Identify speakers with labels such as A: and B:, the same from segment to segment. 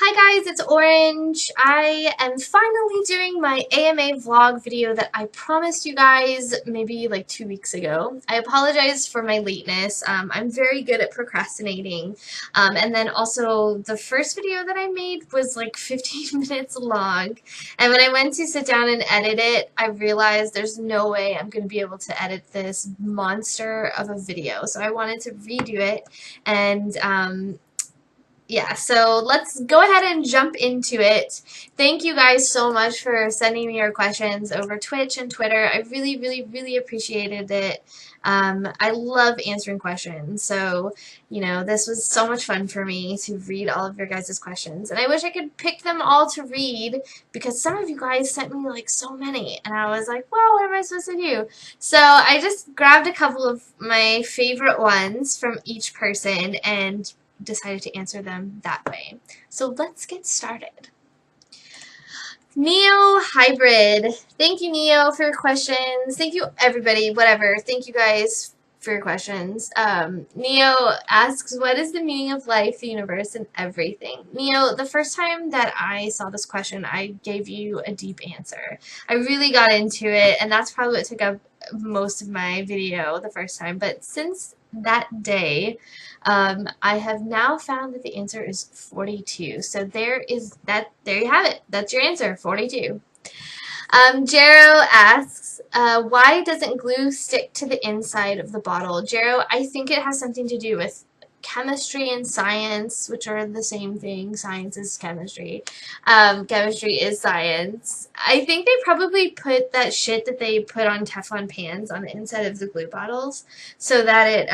A: Hi guys, it's Orange. I am finally doing my AMA vlog video that I promised you guys maybe like 2 weeks ago. I apologize for my lateness. I'm very good at procrastinating. And then also the first video that I made was like 15 minutes long. And when I went to sit down and edit it, I realized there's no way I'm going to be able to edit this monster of a video. So I wanted to redo it and yeah, so let's go ahead and jump into it. Thank you guys so much for sending me your questions over Twitch and Twitter. I really appreciated it. I love answering questions. So, this was so much fun for me to read all of your guys' questions. And I wish I could pick them all to read because some of you guys sent me like so many. And I was like, well, what am I supposed to do? So I just grabbed a couple of my favorite ones from each person and decided to answer them that way. So let's get started. Neo Hybrid. Thank you, Neo, for your questions. Thank you, everybody. Whatever. Thank you guys for your questions. Neo asks, what is the meaning of life, the universe, and everything? Neo, the first time that I saw this question, I gave you a deep answer. I really got into it, and that's probably what took up most of my video the first time. But since that day, I have now found that the answer is 42. So there you have it. That's your answer, 42. Jero asks, why doesn't glue stick to the inside of the bottle? Jero, I think it has something to do with chemistry and science, which are the same thing. Science is chemistry. Chemistry is science. I think they probably put that shit that they put on Teflon pans on the inside of the glue bottles so that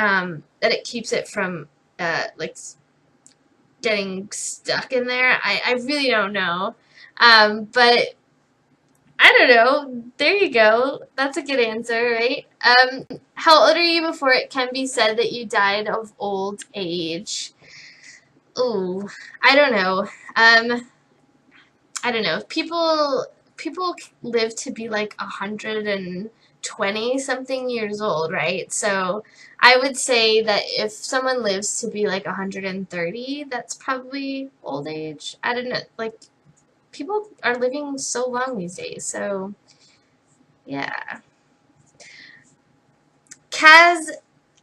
A: it keeps it from like getting stuck in there. I really don't know. But I don't know. There you go. That's a good answer, right? How old are you before it can be said that you died of old age? Ooh, I don't know. I don't know. People live to be like 120 something years old, right? So I would say that if someone lives to be like 130, that's probably old age. I don't know. Like, people are living so long these days, so yeah. Kaz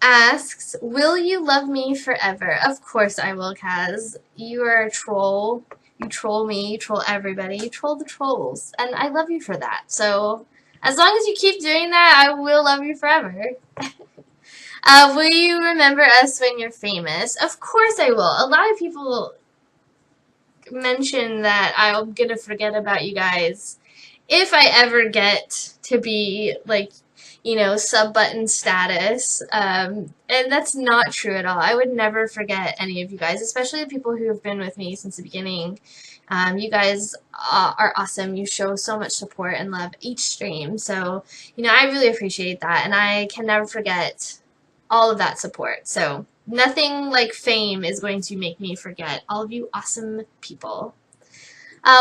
A: asks, will you love me forever? Of course I will, Kaz. You are a troll. You troll me, you troll everybody, you troll the trolls, and I love you for that. So as long as you keep doing that, I will love you forever. Will you remember us when you're famous? Of course I will. A lot of people mention that I'm gonna forget about you guys if I ever get to be like, sub button status. And that's not true at all. I would never forget any of you guys, especially the people who have been with me since the beginning. You guys are awesome. You show so much support and love each stream. So, I really appreciate that. And I can never forget all of that support. So nothing like fame is going to make me forget all of you awesome people.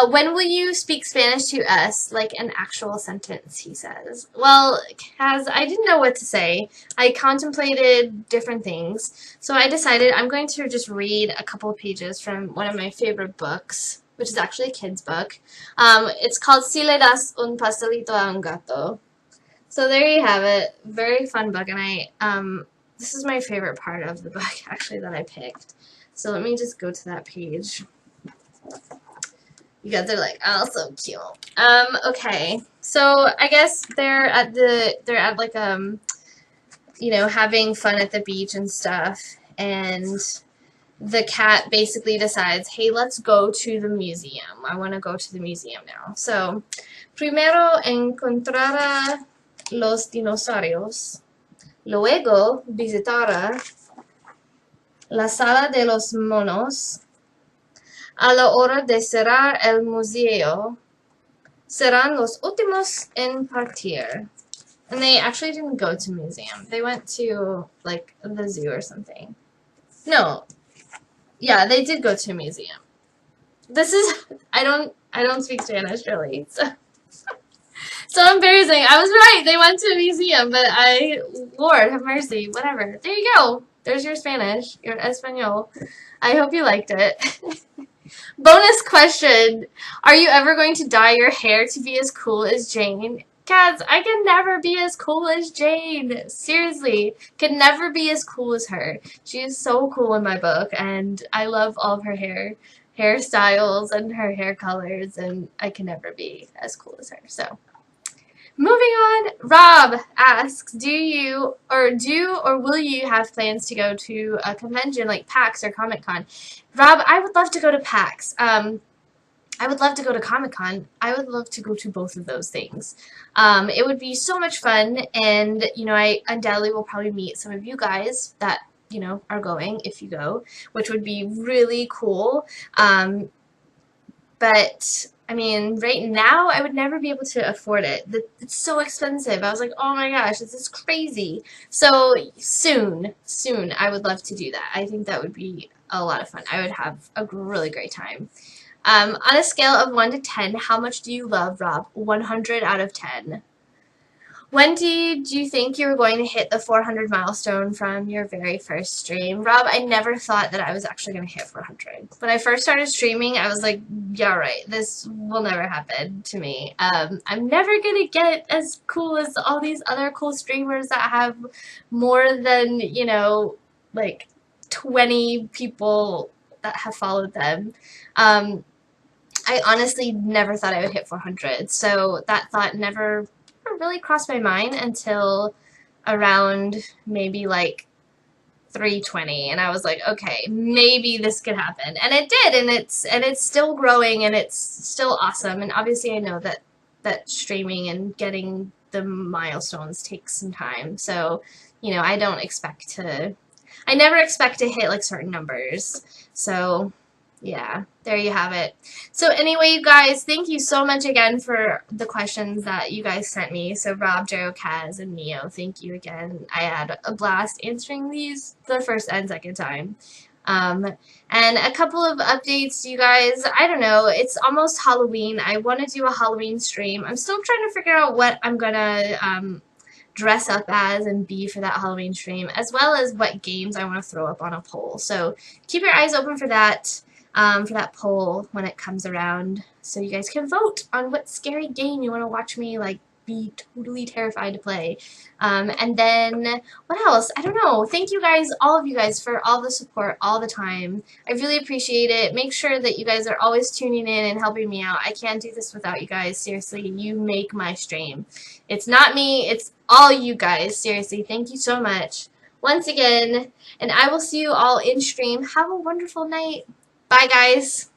A: When will you speak Spanish to us, like an actual sentence, he says. Well, Kaz, I didn't know what to say. I contemplated different things, so I decided I'm going to just read a couple of pages from one of my favorite books, which is actually a kid's book. It's called Si le das un pastelito a un gato. So there you have it. Very fun book, and this is my favorite part of the book, actually, that I picked. So let me just go to that page. You guys are like, oh, so cute. Okay. So I guess they're at like having fun at the beach and stuff, and the cat basically decides, hey, let's go to the museum. I want to go to the museum now. So, primero encontrara los dinosaurios. Luego visitará la sala de los monos. A la hora de cerrar el museo, serán los últimos en partir. And they actually didn't go to museum. They went to, like, the zoo or something. No. Yeah, they did go to a museum. This is... I don't speak Spanish, really. So embarrassing. I was right. They went to a museum, but Lord, have mercy. Whatever. There you go. There's your Spanish. Your Espanol. I hope you liked it. Bonus question. Are you ever going to dye your hair to be as cool as Jane? Kaz, I can never be as cool as Jane. Seriously, can never be as cool as her. She is so cool in my book, and I love all of her hairstyles and her hair colors, and I can never be as cool as her. So, moving on, Rob asks, do or will you have plans to go to a convention like PAX or Comic Con? Rob, I would love to go to PAX. I would love to go to Comic Con. I would love to go to both of those things. It would be so much fun, and I undoubtedly will probably meet some of you guys that are going if you go, which would be really cool. But I mean, right now I would never be able to afford it. It's so expensive. I was like, oh my gosh, this is crazy. So soon I would love to do that. I think that would be a lot of fun. I would have a really great time. On a scale of 1 to 10, how much do you love Rob? 100 out of 10. When did you think you were going to hit the 400 milestone from your very first stream? Rob, I never thought that I was actually going to hit 400. When I first started streaming, I was like, yeah, right, this will never happen to me. I'm never going to get as cool as all these other cool streamers that have more than, like 20 people that have followed them. I honestly never thought I would hit 400, so that thought never really crossed my mind until around maybe like 320, and I was like, okay, maybe this could happen, and it did, and it's still growing, and it's still awesome. And obviously I know that streaming and getting the milestones takes some time, so I never expect to hit like certain numbers. So yeah, there you have it. So anyway, you guys, thank you so much again for the questions that you guys sent me. So Rob, Jero, Kaz, and Neo, thank you again. I had a blast answering these the first and second time. And a couple of updates, you guys. I don't know. It's almost Halloween. I want to do a Halloween stream. I'm still trying to figure out what I'm going to dress up as and be for that Halloween stream, as well as what games I want to throw up on a poll. So keep your eyes open for that poll when it comes around, so you guys can vote on what scary game you want to watch me like be totally terrified to play. And then what else? I don't know. Thank you guys, all of you guys, for all the support all the time. I really appreciate it. Make sure that you guys are always tuning in and helping me out. I can't do this without you guys. Seriously, you make my stream. It's not me, it's all you guys. Seriously, thank you so much once again, and I will see you all in stream. Have a wonderful night. Bye, guys.